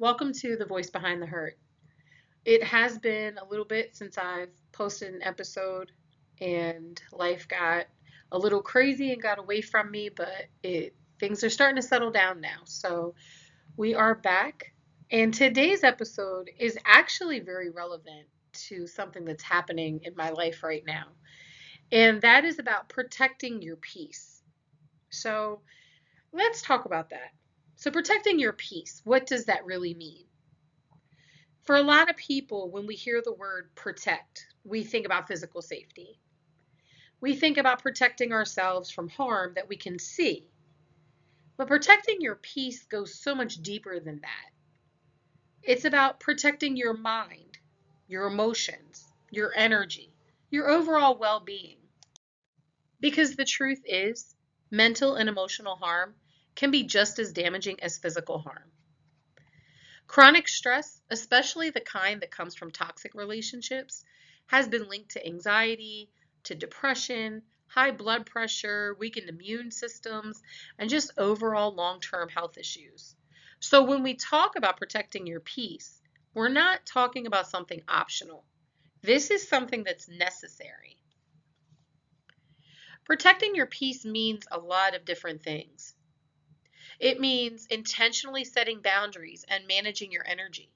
Welcome to The Voice Behind the Hurt. It has been a little bit since I've posted an episode, and life got a little crazy and got away from me, but things are starting to settle down now. So we are back, and today's episode is actually very relevant to something that's happening in my life right now, and that is about protecting your peace. So let's talk about that. So, protecting your peace, what does that really mean? For a lot of people, when we hear the word protect, we think about physical safety. We think about protecting ourselves from harm that we can see. But protecting your peace goes so much deeper than that. It's about protecting your mind, your emotions, your energy, your overall well being. Because the truth is, mental and emotional harm can be just as damaging as physical harm. Chronic stress, especially the kind that comes from toxic relationships, has been linked to anxiety, to depression, high blood pressure, weakened immune systems, and just overall long-term health issues. So when we talk about protecting your peace, we're not talking about something optional. This is something that's necessary. Protecting your peace means a lot of different things. It means intentionally setting boundaries and managing your energy.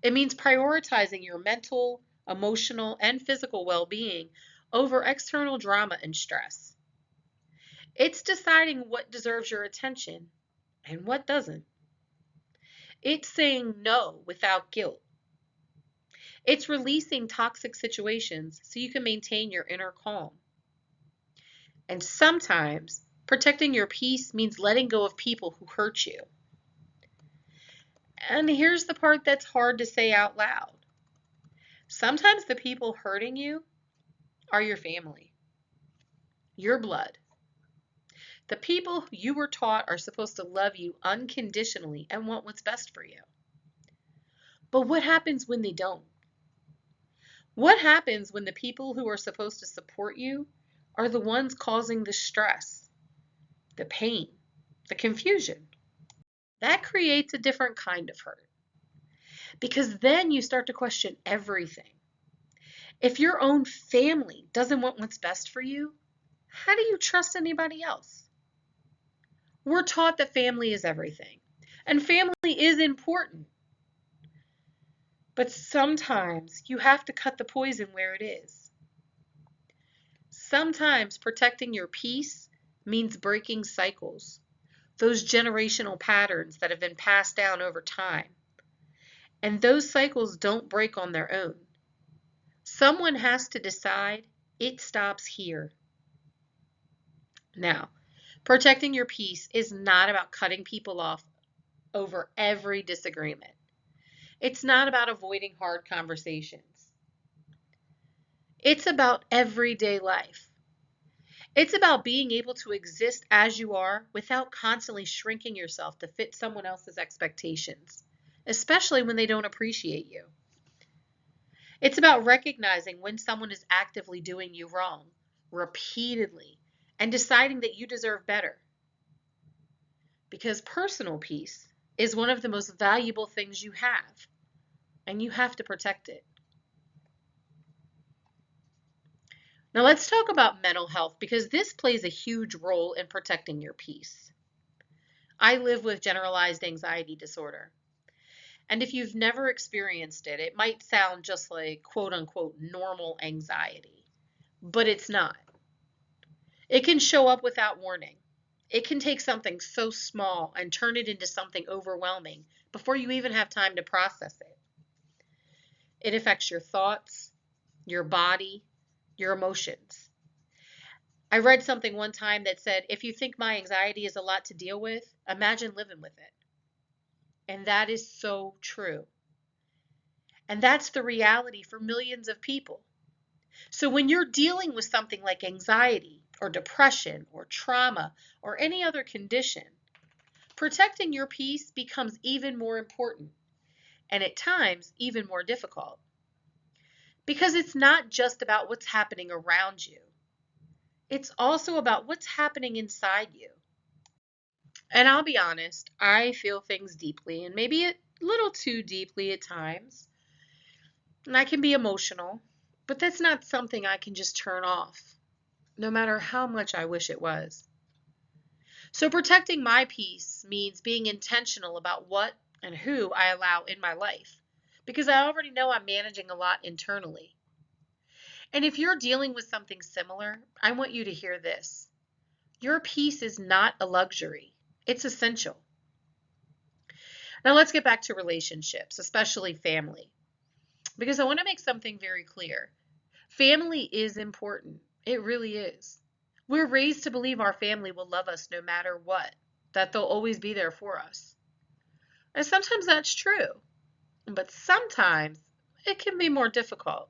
It means prioritizing your mental, emotional, and physical well being over external drama and stress. It's deciding what deserves your attention and what doesn't. It's saying no without guilt. It's releasing toxic situations so you can maintain your inner calm. And sometimes protecting your peace means letting go of people who hurt you. And here's the part that's hard to say out loud. Sometimes the people hurting you are your family, your blood. The people you were taught are supposed to love you unconditionally and want what's best for you. But what happens when they don't? What happens when the people who are supposed to support you are the ones causing the stress, the pain, the confusion? That creates a different kind of hurt because then you start to question everything. If your own family doesn't want what's best for you, how do you trust anybody else? We're taught that family is everything, and family is important. But sometimes you have to cut the poison where it is. Sometimes protecting your peace means breaking cycles, those generational patterns that have been passed down over time. And those cycles don't break on their own. Someone has to decide it stops here. Now, protecting your peace is not about cutting people off over every disagreement. It's not about avoiding hard conversations. It's about everyday life. It's about being able to exist as you are without constantly shrinking yourself to fit someone else's expectations, especially when they don't appreciate you. It's about recognizing when someone is actively doing you wrong, repeatedly, and deciding that you deserve better. Because personal peace is one of the most valuable things you have, and you have to protect it. Now let's talk about mental health because this plays a huge role in protecting your peace. I live with generalized anxiety disorder. And if you've never experienced it, it might sound just like quote unquote normal anxiety, but it's not. It can show up without warning. It can take something so small and turn it into something overwhelming before you even have time to process it. It affects your thoughts, your body, your emotions. I read something one time that said, if you think my anxiety is a lot to deal with, imagine living with it. And that is so true. And that's the reality for millions of people. So when you're dealing with something like anxiety or depression or trauma or any other condition, protecting your peace becomes even more important and at times even more difficult. Because it's not just about what's happening around you. It's also about what's happening inside you. And I'll be honest, I feel things deeply, and maybe it little too deeply at times. And I can be emotional, but that's not something I can just turn off, no matter how much I wish it was. So protecting my peace means being intentional about what and who I allow in my life, because I already know I'm managing a lot internally. And if you're dealing with something similar, I want you to hear this. Your peace is not a luxury, it's essential. Now let's get back to relationships, especially family, because I want to make something very clear. Family is important. It really is. We're raised to believe our family will love us no matter what, that they'll always be there for us. And sometimes that's true, but sometimes it can be more difficult.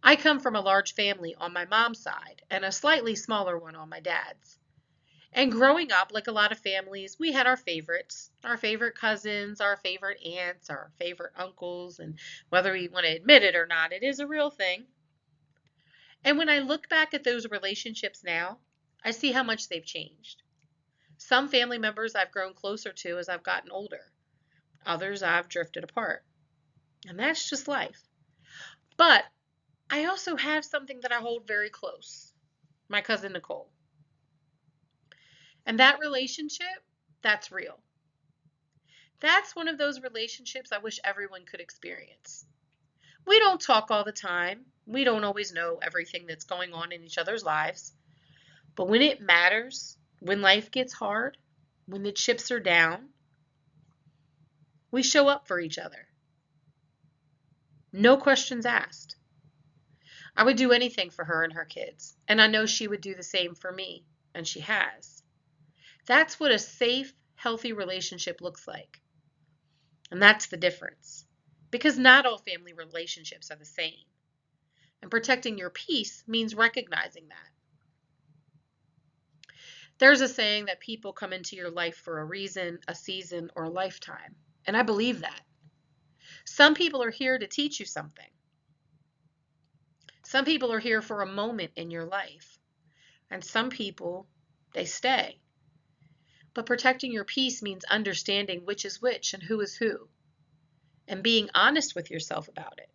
I come from a large family on my mom's side and a slightly smaller one on my dad's. And growing up, like a lot of families, we had our favorites, our favorite cousins, our favorite aunts, our favorite uncles, and whether we want to admit it or not, it is a real thing. And when I look back at those relationships now, I see how much they've changed. Some family members I've grown closer to as I've gotten older, others I've drifted apart. And that's just life. But I also have something that I hold very close, my cousin Nicole. And that relationship, that's real. That's one of those relationships I wish everyone could experience. We don't talk all the time. We don't always know everything that's going on in each other's lives. But when it matters, when life gets hard, when the chips are down, we show up for each other. No questions asked. I would do anything for her and her kids, and I know she would do the same for me, and she has. That's what a safe, healthy relationship looks like. And that's the difference. Because not all family relationships are the same. And protecting your peace means recognizing that. There's a saying that people come into your life for a reason, a season, or a lifetime. And I believe that. Some people are here to teach you something. Some people are here for a moment in your life. And some people, they stay. But protecting your peace means understanding which is which and who is who, and being honest with yourself about it.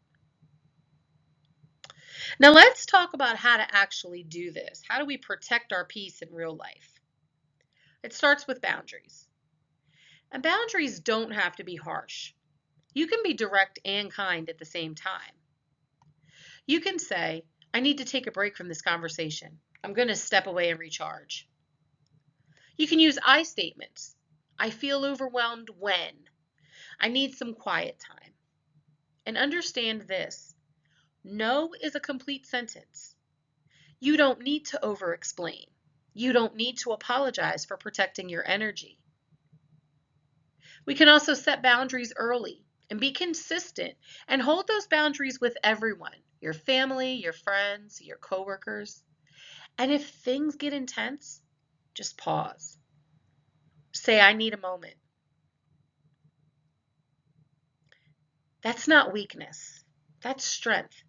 Now let's talk about how to actually do this. How do we protect our peace in real life? It starts with boundaries. And boundaries don't have to be harsh. You can be direct and kind at the same time. You can say, I need to take a break from this conversation. I'm going to step away and recharge. You can use I statements. I feel overwhelmed when. I need some quiet time. And understand this. No is a complete sentence. You don't need to over-explain. You don't need to apologize for protecting your energy. We can also set boundaries early and be consistent and hold those boundaries with everyone, your family, your friends, your coworkers. And if things get intense, just pause. Say, I need a moment. That's not weakness. That's strength.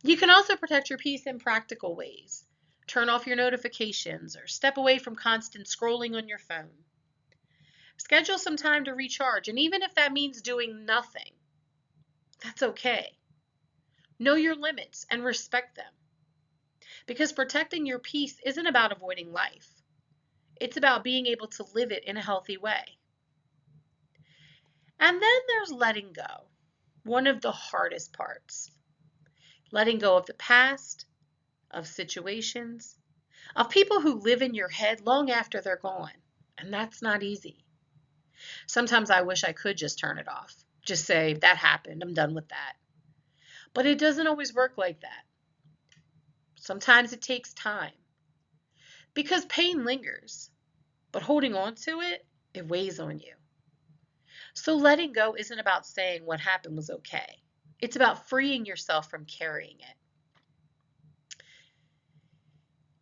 You can also protect your peace in practical ways. Turn off your notifications or step away from constant scrolling on your phone. Schedule some time to recharge, and even if that means doing nothing, that's okay. Know your limits and respect them. Because protecting your peace isn't about avoiding life. It's about being able to live it in a healthy way. And then there's letting go, one of the hardest parts. Letting go of the past, of situations, of people who live in your head long after they're gone. And that's not easy. Sometimes I wish I could just turn it off. Just say, that happened, I'm done with that. But it doesn't always work like that. Sometimes it takes time. Because pain lingers, but holding on to it, it weighs on you. So letting go isn't about saying what happened was okay. It's about freeing yourself from carrying it.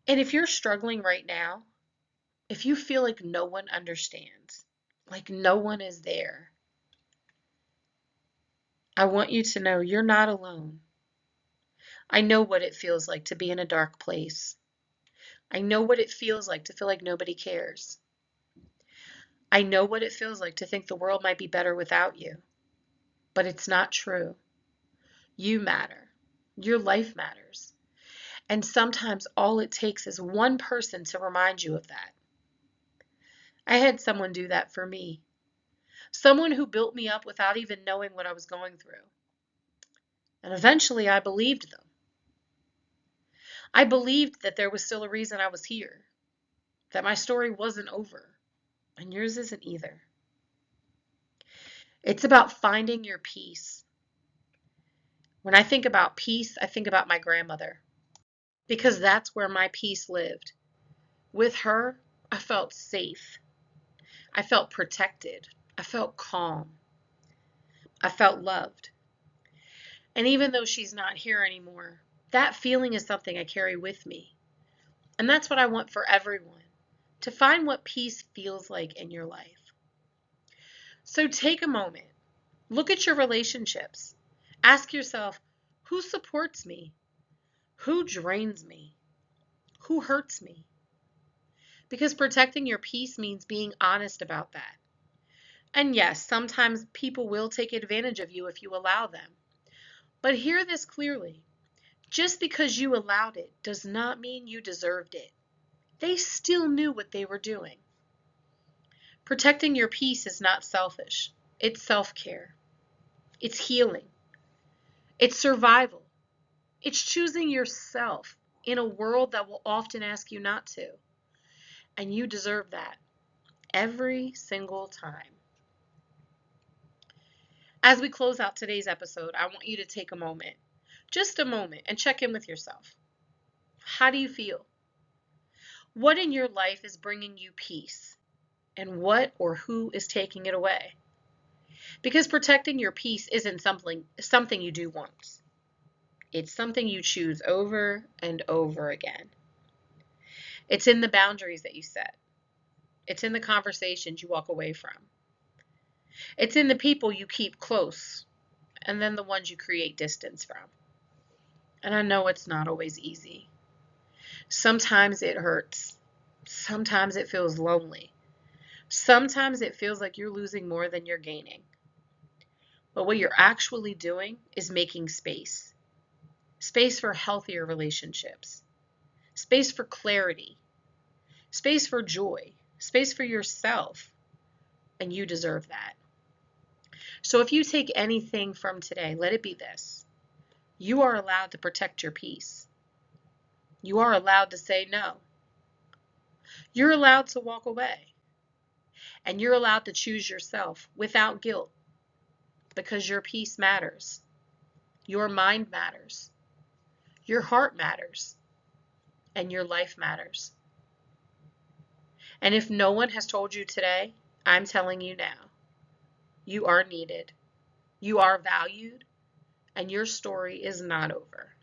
And if you're struggling right now, if you feel like no one understands, like no one is there, I want you to know you're not alone. I know what it feels like to be in a dark place. I know what it feels like to feel like nobody cares. I know what it feels like to think the world might be better without you, but it's not true. You matter. Your life matters. And sometimes all it takes is one person to remind you of that. I had someone do that for me. Someone who built me up without even knowing what I was going through. And eventually I believed them. I believed that there was still a reason I was here, that my story wasn't over, and yours isn't either. It's about finding your peace. When I think about peace, I think about my grandmother, because that's where my peace lived. With her, I felt safe. I felt protected. I felt calm. I felt loved. And even though she's not here anymore, that feeling is something I carry with me. And that's what I want for everyone, to find what peace feels like in your life. So take a moment, look at your relationships. Ask yourself, who supports me? Who drains me? Who hurts me? Because protecting your peace means being honest about that. And yes, sometimes people will take advantage of you if you allow them. But hear this clearly. Just because you allowed it does not mean you deserved it. They still knew what they were doing. Protecting your peace is not selfish. It's self-care. It's healing. It's survival. It's choosing yourself in a world that will often ask you not to. And you deserve that every single time. As we close out today's episode, I want you to take a moment, just a moment, and check in with yourself. How do you feel? What in your life is bringing you peace? And what or who is taking it away? Because protecting your peace isn't something you do once. It's something you choose over and over again. It's in the boundaries that you set. It's in the conversations you walk away from. It's in the people you keep close and then the ones you create distance from. And I know it's not always easy. Sometimes it hurts. Sometimes it feels lonely. Sometimes it feels like you're losing more than you're gaining. But what you're actually doing is making space. Space for healthier relationships. Space for clarity. Space for joy. Space for yourself. And you deserve that. So if you take anything from today, let it be this. You are allowed to protect your peace. You are allowed to say no. You're allowed to walk away. And you're allowed to choose yourself without guilt, because your peace matters. Your mind matters. Your heart matters. And your life matters. And if no one has told you today, I'm telling you now. You are needed. You are valued. And your story is not over.